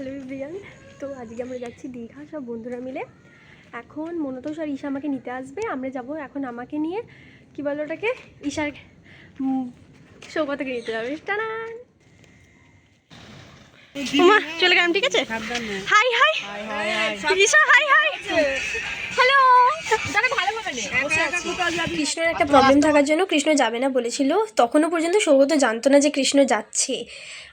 Hello everyone. তো আজকে আমরা যাচ্ছি দীঘা সব বন্ধুরা মিলে। এখন মনতোষ আর ঈশা আমাকে নিতে আসবে, আমরা যাব এখন আমাকে নিয়ে কী বলো ওটাকে, ঈশার সৌগতকে নিতে যাবে। টানান উমা চলে গেলাম, ঠিক আছে। Hi hi Isha, hi hi hello. কৃষ্ণের একটা প্রবলেম থাকার জন্য কৃষ্ণ যাবে না বলেছিল, তখনও পর্যন্ত সৌগত জানতো না যে কৃষ্ণ যাচ্ছে।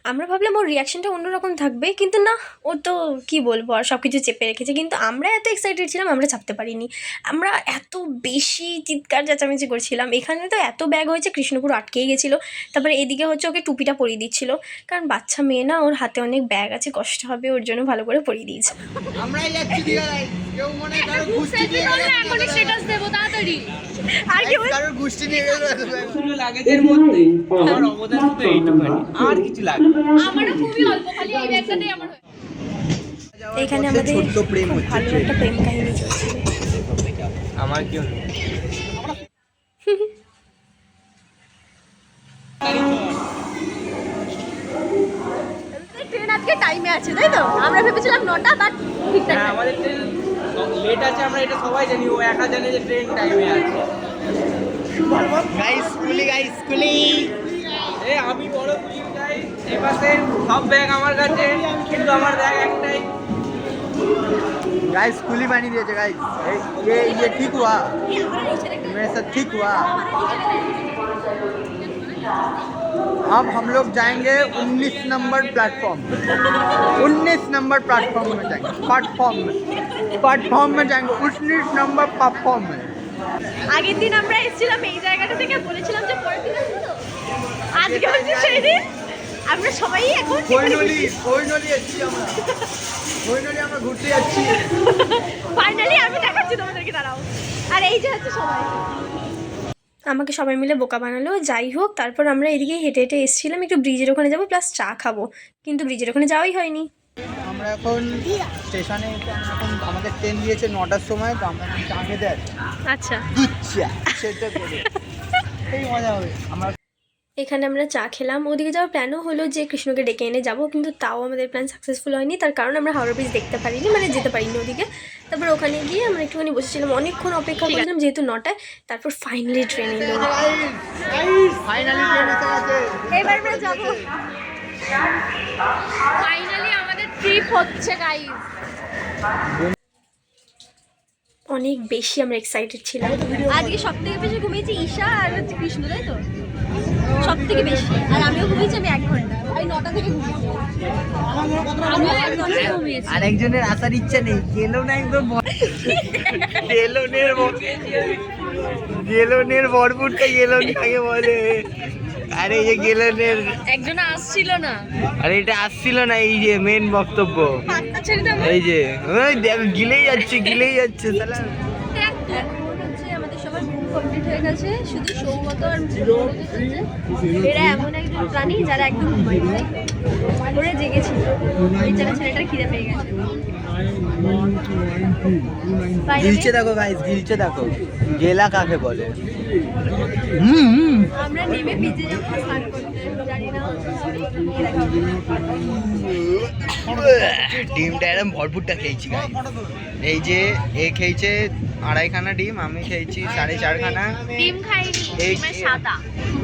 আমরা ভাবলাম ওর রিয়াকশনটা অন্যরকম থাকবে, কিন্তু না, ও তো কী বলবো আর সব কিছু চেপে রেখেছে। কিন্তু আমরা এত এক্সাইটেড ছিলাম, আমরা চাপতে পারিনি। আমরা এত বেশি চিৎকার চেঁচামেচি করছিলাম। এখানে তো এত ব্যাগ হয়েছে, কৃষ্ণ পুরো আটকেই গেছিলো। তারপরে এদিকে হচ্ছে ওকে টুপিটা পরিয়ে দিচ্ছিল, কারণ বাচ্চা মেয়ে না, ওর হাতে অনেক ব্যাগ আছে, কষ্ট হবে, ওর জন্য ভালো করে পরিয়ে দিয়েছে। আমরাই যাচ্ছি দীঘায়, কেউ মনে কারো গুষ্টি নিয়ে গেল, এখনই স্ট্যাটাস দেব তাড়াতাড়ি। আর কি কারো গুষ্টি নিয়ে গেল। শুধু লাগেজের মধ্যে আমার অবদান শুধু এইটুখানি, আর কিছু লাগবে না। আমারও খুবই অল্প, খালি এই ব্যাগটাতেই আমার হয়ে। এখানে আমাদের ছোট্ট প্রেম খুব হচ্ছে। ভালো একটা প্রেম কাহিনী চলছিল। আমার কি হলো? ট্রেন আজকে টাইমে আছে, তাই তো? আমরা ভেবেছিলাম 9টা, বাট ঠিকঠাক। হ্যাঁ, আমাদের ট্রেন লেট আছে, আমরা এটা সবাই জানি, ও একা জানে যে ট্রেন টাইমে আছে। গাইস স্কুলি আমি বড় পুলিশ যাই, এই পাশে সব ব্যাগ আমার কাছে, কিন্তু আমার ব্যাগ একটাই। गाइस स्कूली बनी दिए गाइस। ये ठीक हुआ, मेरे साथ ठीक हुआ। अब हम लोग जाएंगे 19 नंबर प्लेटफॉर्म। 19 नंबर प्लेटफॉर्म में जाएंगे, प्लेटफॉर्म में जाएंगे 19 नंबर प्लेटफॉर्म में। আগের দিন আমরা এসেছিলাম এই জায়গাটা থেকে, বলেছিলাম যে পরের দিন আসবো, তো আজকে হচ্ছে সেই দিন। আমরা সবাই এখন ফৈনলি এসেছি আমরা, ফৈনলি আমরা ঘুরতে যাচ্ছি। ফাইনালি আমি দেখাচ্ছি তোমাদেরকে, দাঁড়াও। আর এই যে হচ্ছে সবাই, আমাকে সবাই মিলে বোকা বানালো। যাই হোক, তারপর আমরা এদিকে হেঁটে হেঁটে এসেছিলাম, একটু ব্রিজের ওখানে যাবো প্লাস চা খাবো, কিন্তু ব্রিজের ওখানে যাওয়াই হয়নি। আমরা এখন স্টেশনে এসে, এখন আমাদের ট্রেন দিয়েছে 9টার সময়, তো আমরা চা খেতে যাচ্ছি। আচ্ছা, দুচ্ছা সেটা করে এই মজা হবে। আমরা এখানে আমরা চা খেলাম। ওদিকে যাওয়ার প্ল্যানও হলো যে কৃষ্ণকে ডেকে এনে যাবো, কিন্তু তাও আমাদের প্ল্যান সাকসেসফুল হয়নি, তার কারণ আমরা হাওড়া ব্রিজ দেখতে পারিনি, মানে যেতে পারিনি ওদিকে। তারপর ওখানে গিয়ে আমরা একটুখানি বসেছিলাম, অনেকক্ষণ অপেক্ষা করছিলাম যেহেতু 9টায়। তারপর ফাইনালি ট্রেন এলো। ফাইনালি ট্রেন এসে গেছে, এবার আমরা যাবো। ফাইনালি আমাদের ট্রিপ হচ্ছে গাইস। অনেক বেশি আমরা এক্সাইটেড ছিলাম। আজকে সব থেকে বেশি ঘুমিয়েছি ঈশা আর হচ্ছে কৃষ্ণ, তাই তো? সব থেকে বেশি। আর আমিও ঘুমিয়েছি, আমি 1 ঘন্টা, আমি 9টা থেকে ঘুমিয়েছি। আমিও একদম ঘুমিয়েছি। আরেকজনের আসার ইচ্ছা নেই, গেলো না একদম। গেলনের ভরপুরটা গেলন কাকে বলে? আরে এই গেলনের একজন আসছিল না, আরে এটা আসছিল না, এই যে মেন বক্তব্য, পাত্তা ছেড়ে দাও। এই যে ওই দেখ গিলেই যাচ্ছে শালা। এখন হচ্ছে আমাদের সবার ঘুম কমপ্লিট হয়ে গেছে, শুধু সৌগত আর এরা এমন একজন প্রাণী যারা একদম ঘুমায় না, ওরা জেগেছিল। এই ছেলেটার খিদে পেয়ে গেছে। গিলছে দেখো গাইস, গিলছে দেখো, গেলা কাকে বলে। আমরা নেমে ভিজে যাবো স্নান করতে, জানি না এই দেখো। ডিমটা একদম ভরপুরটা খেয়েছি গাইস। এই যে এ খেয়েছে 2.5 খানা ডিম, আমি খেয়েছি 4.5 খানা। ডিম খাইনি, এই ডিমের সাদা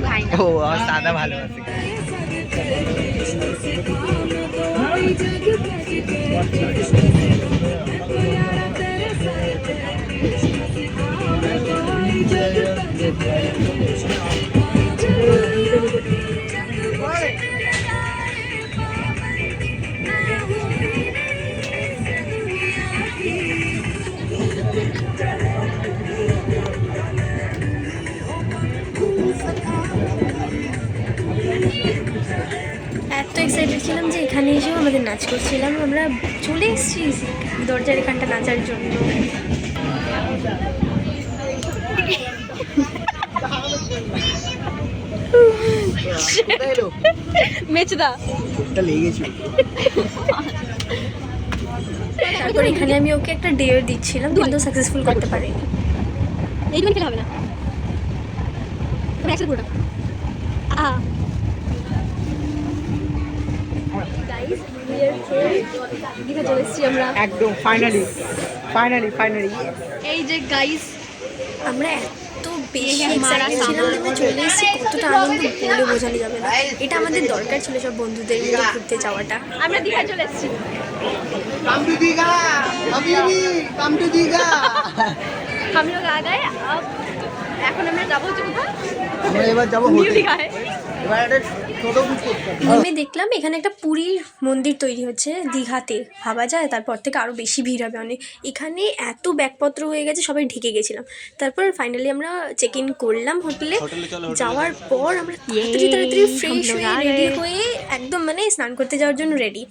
খাই না। ও সাদা ভালোবাসে। এত এক্সাইটেড ছিলাম যে এখানে এসেও আমাদের নাচ করছিলাম। আমরা চলে এসেছি দরজার এখানটা নাচার জন্য। মেচদা লেগেছিল। তারপর এখানে আমি ওকে একটা ডেয়ার দিচ্ছিলাম, কিন্তু সাকসেসফুল করতে পারিনি। এইটুকুন খেলে হবে না, গাইস দীঘা চলে এসেছি আমরা। একদম ফাইনালি ফাইনালি ফাইনালি এই যে গাইস আমরা এত বেশি এক্সাইটেড ছিলাম যে আমরা চলে এসেছি, কতটা আনন্দ বলে বোঝানো যাবে না। এটা আমাদের দরকার ছিল সব বন্ধুদের মিলে ঘুরতে যাওয়াটা। আমরা দীঘা চলে এসেছি। কাম টু দীঘা হাবিবি কাম টু দীঘা हम लोग आ गए। अब এখন আমরা যাবো হচ্ছে কোথায়? আমরা এবার যাবো নিউ হোটেল দীঘায়। এবার একটা ছোট বুক করতে হবে নেমে দেখলাম এখানে একটা পুরীর মন্দির তৈরি হচ্ছে দীঘাতে, ভাবা যায় তারপর থেকে আরও বেশি ভিড় হবে অনেক। এখানে এত ব্যাগপত্র হয়ে গেছে, সবাই ঢেকে গেছিলাম। তারপর ফাইনালি আমরা চেক ইন করলাম হোটেলে। যাওয়ার পর আমরা তাড়াতাড়ি তাড়াতাড়ি ফ্রেশ হয়ে রেডি হয়ে একদম মানে স্নান করতে যাওয়ার জন্য রেডি।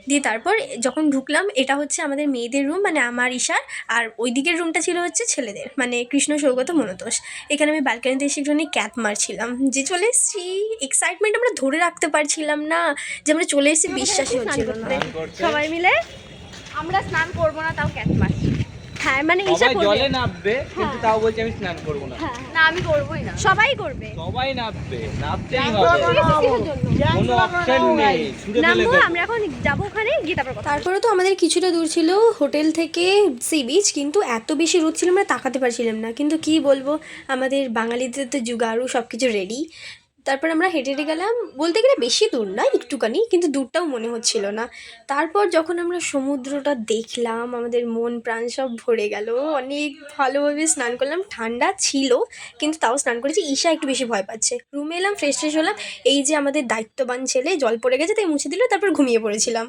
দিয়ে তারপর যখন ঢুকলাম, এটা হচ্ছে আমাদের মেয়েদের রুম, মানে আমার ঈশার, আর ওই দিকের রুমটা ছিল হচ্ছে ছেলেদের, মানে কৃষ্ণ, সৌগত, মনতোষ। এখানে আমি ব্যালকানিতে এসে একটুখানি ক্যাপ মারছিলাম যে চলে এসেছি। এক্সাইটমেন্ট আমরা ধরে রাখতে পারছিলাম না যে আমরা চলে এসেছি, বিশ্বাসই হচ্ছিল না। সবাই মিলে আমরা স্নান করবো না, তাও ক্যাট মারছি। হ্যাঁ মানে ঈশা সবাই করবে। জলে নামবে কিন্তু তাও বলছি আমি স্নান করবো না। না আমি করবোই না, সবাই করবে। সবাই নামবে, নামতেই হবে, কোনো অপশন নেই, ছুড়ে ফেলে নামবো, দেবো। আমরা এখন যাবো ওখানে গিয়ে তারপর কথা। তারপরে তো আমাদের কিছুটা দূর ছিল হোটেল থেকে সি বিচ, কিন্তু এত বেশি রোদ ছিল আমরা তাকাতে পারছিলাম না। কিন্তু কি বলবো, আমাদের বাঙালিদের তো জুগাড়ু, সব কিছু রেডি। তারপর আমরা হেঁটে হেঁটে গেলাম, বলতে গেলে বেশি দূর না, একটুখানি, কিন্তু দূরটাও মনে হচ্ছিল না। তারপর যখন আমরা সমুদ্রটা দেখলাম, আমাদের মন প্রাণ সব ভরে গেল। অনেক ভালোভাবে স্নান করলাম, ঠান্ডা ছিল কিন্তু তাও স্নান করেছি। ঈশা একটু বেশি ভয় পাচ্ছে। রুমে এলাম, ফ্রেশ হলাম। এই যে আমাদের দায়িত্ববান ছেলে, জল পড়ে গেছে তাই মুছে দিল, তারপর ঘুমিয়ে পড়েছিলাম।